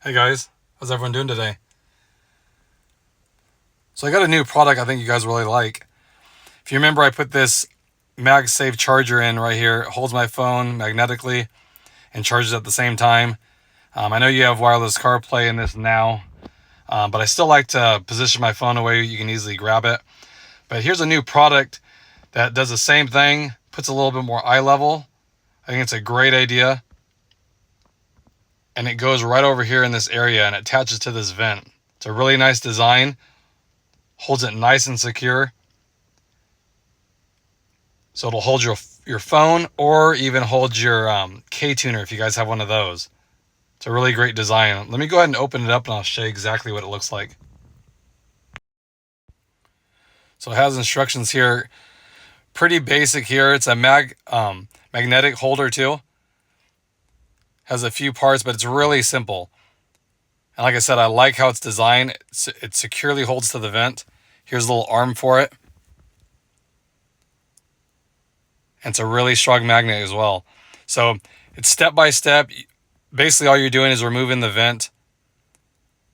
Hey guys, how's everyone doing today? So I got a new product I think you guys really like. If you remember, I put this MagSafe charger in right here. It holds my phone magnetically and charges at the same time. I know you have wireless CarPlay in this now, but I still like to position my phone away you can easily grab it. But here's a new product that does the same thing, puts a little bit more eye level. I think it's a great idea. And it goes right over here in this area and it attaches to this vent. It's a really nice design. Holds it nice and secure. So it'll hold your phone or even hold your Ktuner if you guys have one of those. It's a really great design. Let me go ahead and open it up and I'll show you exactly what it looks like. So it has instructions here. Pretty basic here. It's a magnetic holder too. Has a few parts, but it's really simple. And like I said, I like how it's designed. It securely holds to the vent. Here's a little arm for it. And it's a really strong magnet as well. So it's step by step. Basically, all you're doing is removing the vent,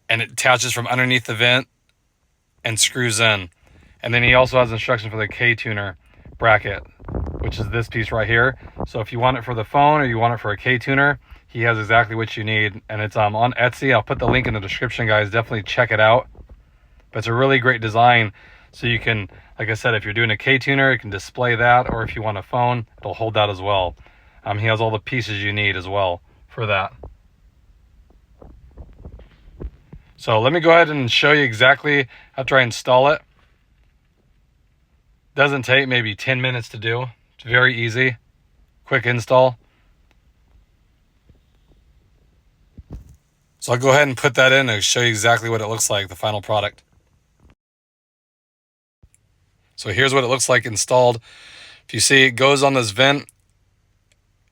and it attaches from underneath the vent and screws in. And then he also has instructions for the Ktuner bracket, which is this piece right here. So if you want it for the phone or you want it for a Ktuner, he has exactly what you need. And it's on Etsy. I'll put the link in the description, guys. Definitely check it out. But it's a really great design. So you can, like I said, if you're doing a Ktuner, you can display that, or if you want a phone, it'll hold that as well. He has all the pieces you need as well for that. So let me go ahead and show you exactly after I install it. Doesn't take maybe 10 minutes to do. It's very easy, quick install. So I'll go ahead and put that in and show you exactly what it looks like, the final product. So here's what it looks like installed. If you see, it goes on this vent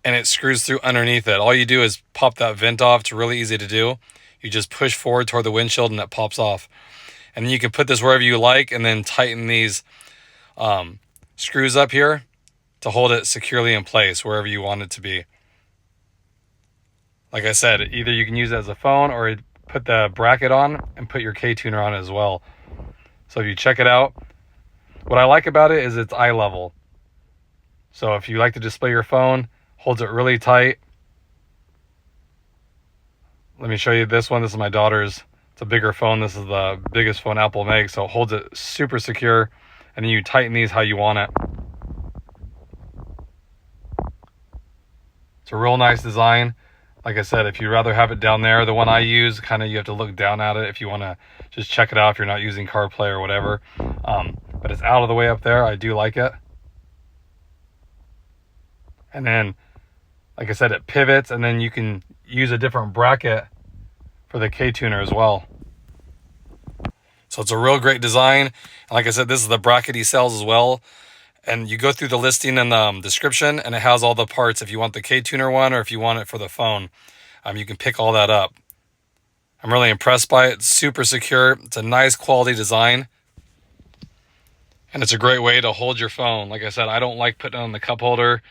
and it screws through underneath it. All you do is pop that vent off. It's really easy to do. You just push forward toward the windshield and it pops off. And then you can put this wherever you like and then tighten these screws up here to hold it securely in place wherever you want it to be. Like I said, either you can use it as a phone or put the bracket on and put your Ktuner on it as well. So if you check it out, what I like about it is it's eye level. So if you like to display your phone, holds it really tight. Let me show you this one. This is my daughter's. It's a bigger phone. This is the biggest phone Apple makes, so it holds it super secure. And then you tighten these how you want it. It's a real nice design. Like I said, if you'd rather have it down there, the one I use, kind of you have to look down at it if you want to just check it out if you're not using CarPlay or whatever. But it's out of the way up there. I do like it. And then, like I said, it pivots, and then you can use a different bracket for the Ktuner as well. So it's a real great design. And like I said, this is the bracket he sells as well. And you go through the listing in the description, and it has all the parts. If you want the Ktuner one or if you want it for the phone, you can pick all that up. I'm really impressed by it. It's super secure. It's a nice quality design. And it's a great way to hold your phone. Like I said, I don't like putting it on the cup holder.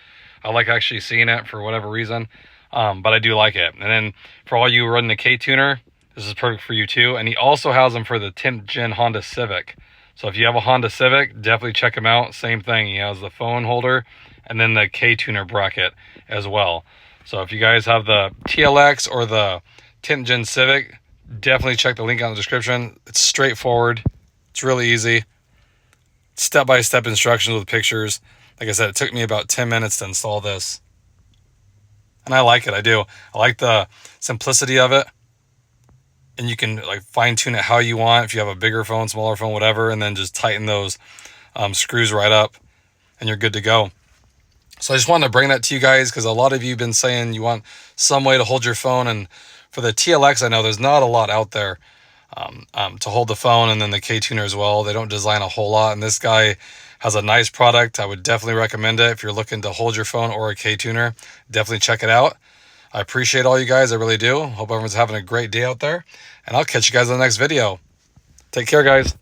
I like actually seeing it for whatever reason. But I do like it. And then for all you running the Ktuner, this is perfect for you too. And he also has them for the 10th gen Honda Civic. So if you have a Honda Civic, definitely check him out. Same thing. He has the phone holder and then the Ktuner bracket as well. So if you guys have the TLX or the 10th gen Civic, definitely check the link on the description. It's straightforward. It's really easy. Step-by-step instructions with pictures. Like I said, it took me about 10 minutes to install this. And I like it. I do. I like the simplicity of it. And you can like fine tune it how you want. If you have a bigger phone, smaller phone, whatever, and then just tighten those screws right up and you're good to go. So I just wanted to bring that to you guys because a lot of you have been saying you want some way to hold your phone. And for the TLX, I know there's not a lot out there to hold the phone, and then the Ktuner as well. They don't design a whole lot. And this guy has a nice product. I would definitely recommend it if you're looking to hold your phone or a Ktuner. Definitely check it out. I appreciate all you guys. I really do. Hope everyone's having a great day out there. And I'll catch you guys in the next video. Take care, guys.